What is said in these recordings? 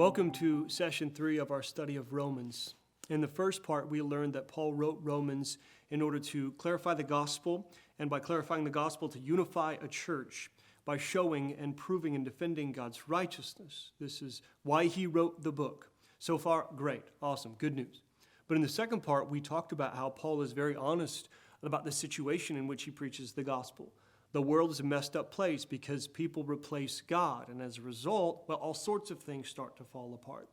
Welcome to session 3 of our study of Romans. In the first part, we learned that Paul wrote Romans in order to clarify the gospel, and by clarifying the gospel, to unify a church by showing and proving and defending God's righteousness. This is why he wrote the book. So far, great, awesome, good news. But in the second part, we talked about how Paul is very honest about the situation in which he preaches the gospel. The world is a messed up place because people replace God. And as a result, well, all sorts of things start to fall apart.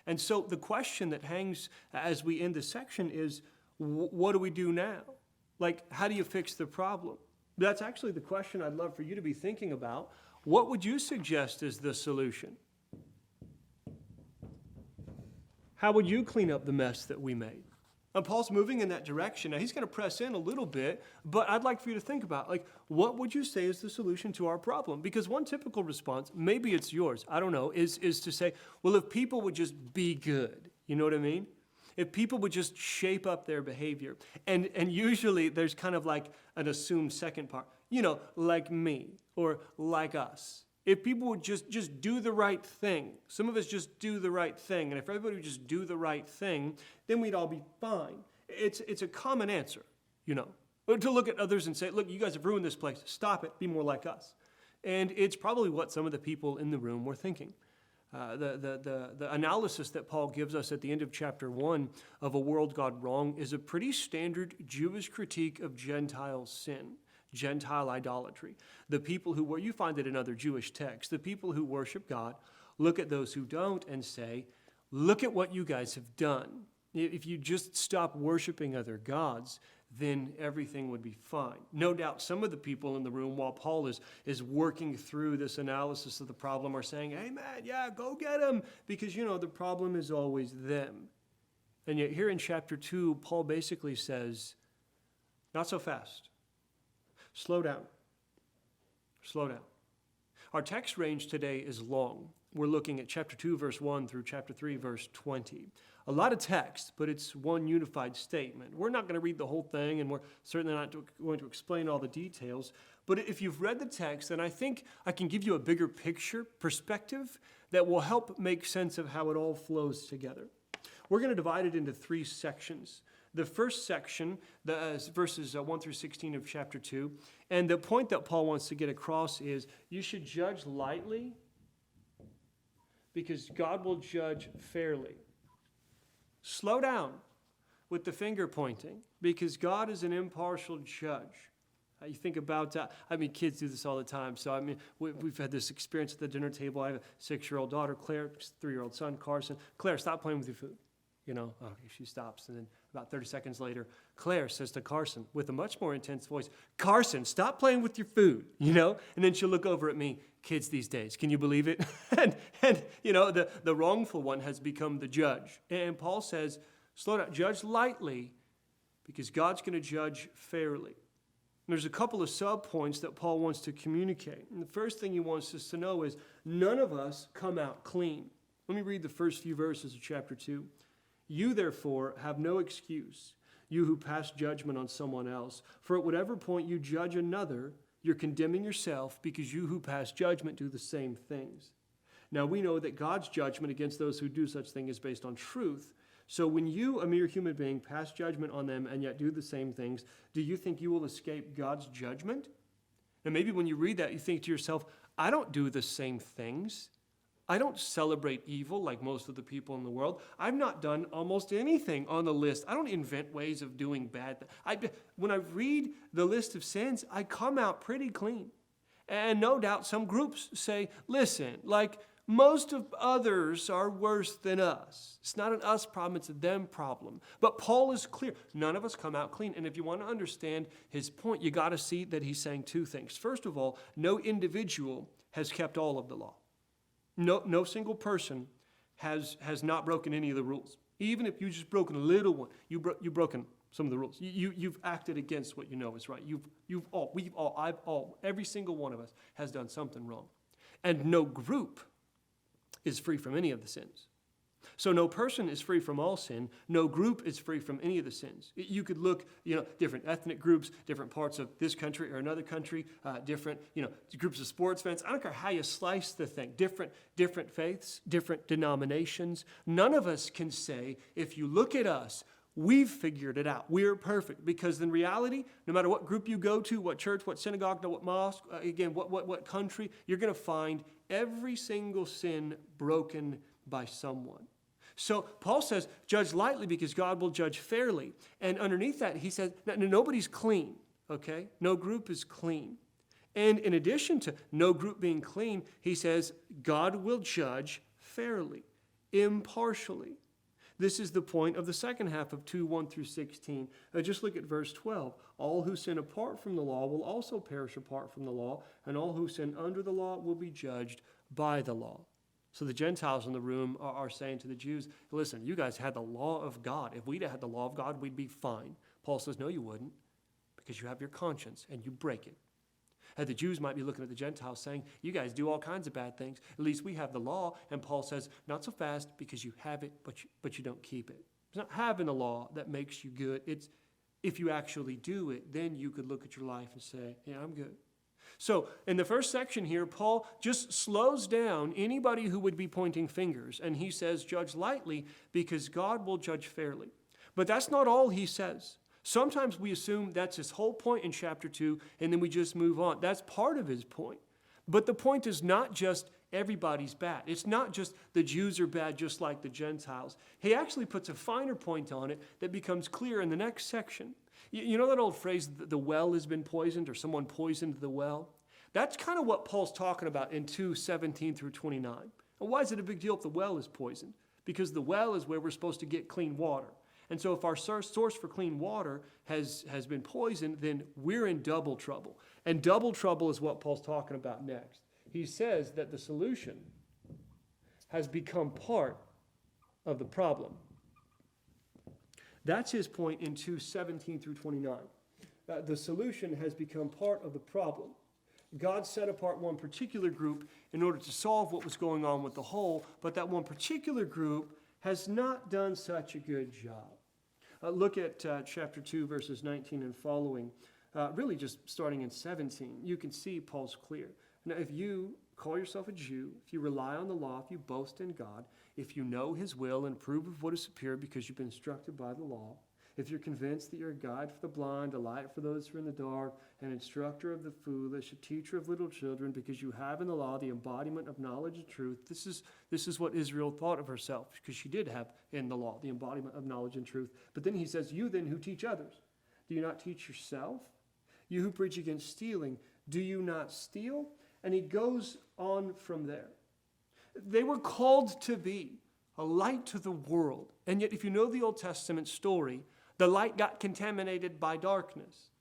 And so the question that hangs as we end this section is, what do we do now? Like, how do you fix the problem? That's actually the question I'd love for you to be thinking about. What would you suggest is the solution? How would you clean up the mess that we made? And Paul's moving in that direction. Now, he's going to press in a little bit, but I'd like for you to think about, like, what would you say is the solution to our problem? Because one typical response, maybe it's yours, I don't know, is to say, well, if people would just be good, you know what I mean? If people would just shape up their behavior. And usually there's kind of like an assumed second part, like me or like us. If people would just do the right thing, some of us just do the right thing, and if everybody would just do the right thing, then we'd all be fine. It's a common answer, to look at others and say, look, you guys have ruined this place. Stop it. Be more like us. And it's probably what some of the people in the room were thinking. The analysis that Paul gives us at the end of chapter 1 of a world gone wrong is a pretty standard Jewish critique of Gentile sin. Gentile idolatry. The people who, you find it in other Jewish texts, the people who worship God look at those who don't and say, look at what you guys have done. If you just stop worshiping other gods, then everything would be fine. No doubt some of the people in the room, while Paul is working through this analysis of the problem, are saying, hey man, yeah, go get them, because the problem is always them. And yet here in chapter 2, Paul basically says, not so fast. Slow down. Slow down. Our text range today is long. We're looking at chapter 2, verse 1 through chapter 3, verse 20. A lot of text, but it's one unified statement. We're not going to read the whole thing, and we're certainly not going to explain all the details. But if you've read the text, then I think I can give you a bigger picture, perspective, that will help make sense of how it all flows together. We're going to divide it into 3 sections. The first section, verses 1 through 16 of chapter 2, and the point that Paul wants to get across is you should judge lightly because God will judge fairly. Slow down with the finger pointing because God is an impartial judge. You think about, kids do this all the time. So, we've had this experience at the dinner table. I have a 6-year-old daughter, Claire, 3-year-old son, Carson. Claire, stop playing with your food. Okay, she stops. And then about 30 seconds later, Claire says to Carson with a much more intense voice, Carson, stop playing with your food, And then she'll look over at me, kids these days, can you believe it? and the wrongful one has become the judge. And Paul says, slow down, judge lightly because God's going to judge fairly. And there's a couple of sub-points that Paul wants to communicate. And the first thing he wants us to know is none of us come out clean. Let me read the first few verses of chapter 2. You, therefore, have no excuse, you who pass judgment on someone else. For at whatever point you judge another, you're condemning yourself because you who pass judgment do the same things. Now we know that God's judgment against those who do such things is based on truth. So when you, a mere human being, pass judgment on them and yet do the same things, do you think you will escape God's judgment? And maybe when you read that, you think to yourself, I don't do the same things. I don't celebrate evil like most of the people in the world. I've not done almost anything on the list. I don't invent ways of doing bad. When I read the list of sins, I come out pretty clean. And no doubt some groups say, listen, like most of others are worse than us. It's not an us problem, it's a them problem. But Paul is clear. None of us come out clean. And if you want to understand his point, you got to see that he's saying 2 things. First of all, no individual has kept all of the law. No single person has not broken any of the rules. Even if you just broken a little one, you've broken some of the rules. You've acted against what you know is right. Every single one of us has done something wrong. And no group is free from any of the sins. So no person is free from all sin. No group is free from any of the sins. You could look, different ethnic groups, different parts of this country or another country, different, groups of sports fans. I don't care how you slice the thing. Different faiths, different denominations. None of us can say, if you look at us, we've figured it out. We're perfect. Because in reality, no matter what group you go to, what church, what synagogue, what mosque, again, what country, you're going to find every single sin broken by someone. So Paul says, judge lightly because God will judge fairly. And underneath that, he says, nobody's clean, okay? No group is clean. And in addition to no group being clean, he says, God will judge fairly, impartially. This is the point of the second half of 2:1 through 16. Just look at verse 12. All who sin apart from the law will also perish apart from the law, and all who sin under the law will be judged by the law. So the Gentiles in the room are saying to the Jews, listen, you guys had the law of God. If we'd had the law of God, we'd be fine. Paul says, no, you wouldn't, because you have your conscience and you break it. And the Jews might be looking at the Gentiles saying, you guys do all kinds of bad things. At least we have the law. And Paul says, not so fast, because you have it, but you don't keep it. It's not having the law that makes you good. It's if you actually do it, then you could look at your life and say, yeah, I'm good. So in the first section here, Paul just slows down anybody who would be pointing fingers. And he says, judge lightly because God will judge fairly. But that's not all he says. Sometimes we assume that's his whole point in chapter 2, and then we just move on. That's part of his point. But the point is not just everybody's bad. It's not just the Jews are bad just like the Gentiles. He actually puts a finer point on it that becomes clear in the next section. You know that old phrase, the well has been poisoned, or someone poisoned the well? That's kind of what Paul's talking about in 2:17 through 29. And why is it a big deal if the well is poisoned? Because the well is where we're supposed to get clean water. And so if our source for clean water has been poisoned, then we're in double trouble. And double trouble is what Paul's talking about next. He says that the solution has become part of the problem. That's his point in 2:17 through 29. The solution has become part of the problem. God set apart one particular group in order to solve what was going on with the whole, but that one particular group has not done such a good job. Look at chapter 2, verses 19 and following, really just starting in 17. You can see Paul's clear. Now, if you call yourself a Jew, if you rely on the law, if you boast in God, if you know his will and approve of what is superior because you've been instructed by the law, if you're convinced that you're a guide for the blind, a light for those who are in the dark, an instructor of the foolish, a teacher of little children, because you have in the law the embodiment of knowledge and truth. This is what Israel thought of herself, because she did have in the law the embodiment of knowledge and truth. But then he says, you then who teach others, do you not teach yourself? You who preach against stealing, do you not steal? And he goes on from there. They were called to be a light to the world. And yet if you know the Old Testament story, the light got contaminated by darkness.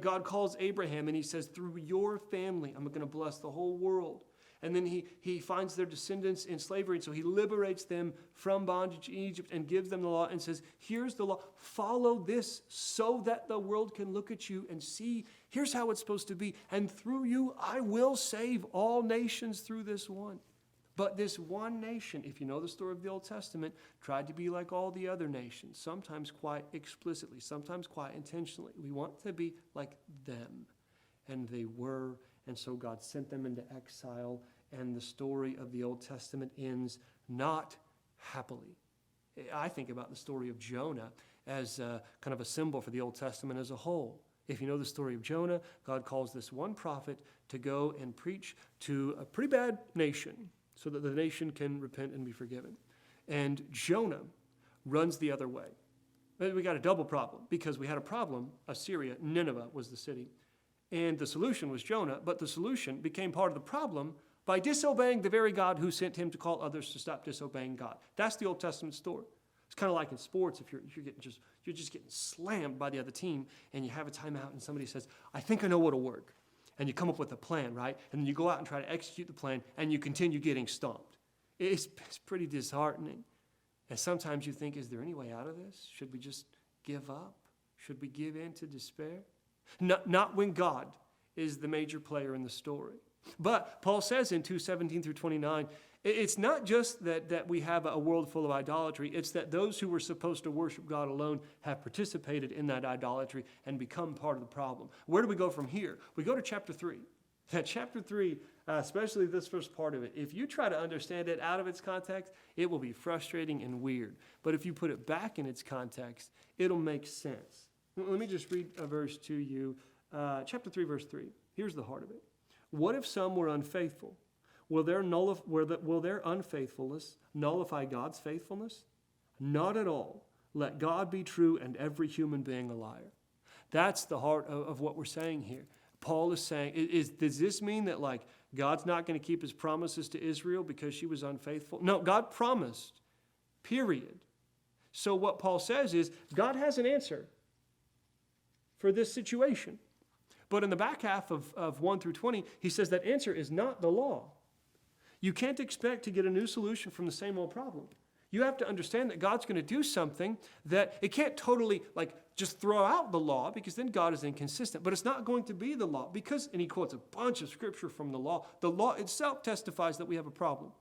God calls Abraham and he says, through your family, I'm going to bless the whole world. And then he finds their descendants in slavery. And so he liberates them from bondage in Egypt and gives them the law and says, here's the law. Follow this so that the world can look at you and see, here's how it's supposed to be. And through you, I will save all nations through this one. But this one nation, if you know the story of the Old Testament, tried to be like all the other nations, sometimes quite explicitly, sometimes quite intentionally. We want to be like them. And they were. And so God sent them into exile. And the story of the Old Testament ends not happily. I think about the story of Jonah as kind of a symbol for the Old Testament as a whole. If you know the story of Jonah, God calls this one prophet to go and preach to a pretty bad nation, so that the nation can repent and be forgiven. And Jonah runs the other way. But we got a double problem, because we had a problem, Assyria, Nineveh was the city. And the solution was Jonah, but the solution became part of the problem by disobeying the very God who sent him to call others to stop disobeying God. That's the Old Testament story. It's kind of like in sports, if you're just getting slammed by the other team, and you have a timeout, and somebody says, I think I know what'll work. And you come up with a plan, right? And then you go out and try to execute the plan, and you continue getting stomped. It's pretty disheartening. And sometimes you think, is there any way out of this? Should we just give up? Should we give in to despair? Not when God is the major player in the story. But Paul says in 2:17 through 29, it's not just that we have a world full of idolatry, it's that those who were supposed to worship God alone have participated in that idolatry and become part of the problem. Where do we go from here? We go to chapter 3. Now, chapter 3, especially this first part of it, if you try to understand it out of its context, it will be frustrating and weird. But if you put it back in its context, it'll make sense. Let me just read a verse to you. Chapter 3, verse 3. Here's the heart of it. What if some were unfaithful? Will their unfaithfulness nullify God's faithfulness? Not at all. Let God be true and every human being a liar. That's the heart of what we're saying here. Paul is saying, does this mean that like God's not going to keep his promises to Israel because she was unfaithful? No, God promised, period. So what Paul says is God has an answer for this situation. But in the back half of 1 through 20, he says that answer is not the law. You can't expect to get a new solution from the same old problem. You have to understand that God's going to do something that it can't totally like just throw out the law because then God is inconsistent. But it's not going to be the law because, and he quotes a bunch of scripture from the law. The law itself testifies that we have a problem.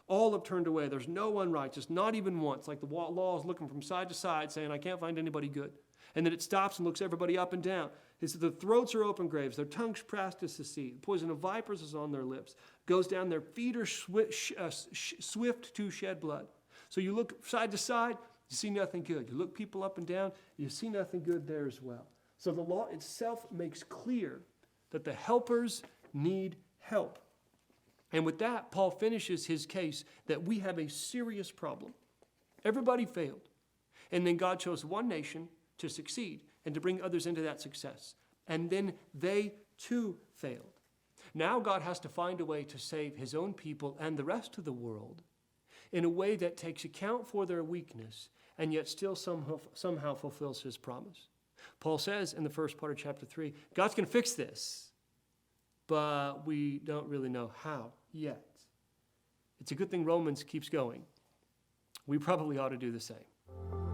All have turned away. There's no one righteous, not even once. Like the law is looking from side to side saying, I can't find anybody good. And then it stops and looks everybody up and down. It says, their throats are open graves, their tongues pressed to secede. The poison of vipers is on their lips. Goes down, their feet are swift to shed blood. So you look side to side, you see nothing good. You look people up and down, you see nothing good there as well. So the law itself makes clear that the helpers need help. And with that, Paul finishes his case that we have a serious problem. Everybody failed. And then God chose one nation to succeed and to bring others into that success. And then they too failed. Now God has to find a way to save his own people and the rest of the world in a way that takes account for their weakness and yet still somehow fulfills his promise. Paul says in the first part of chapter 3, God's going to fix this, but we don't really know how yet. It's a good thing Romans keeps going. We probably ought to do the same.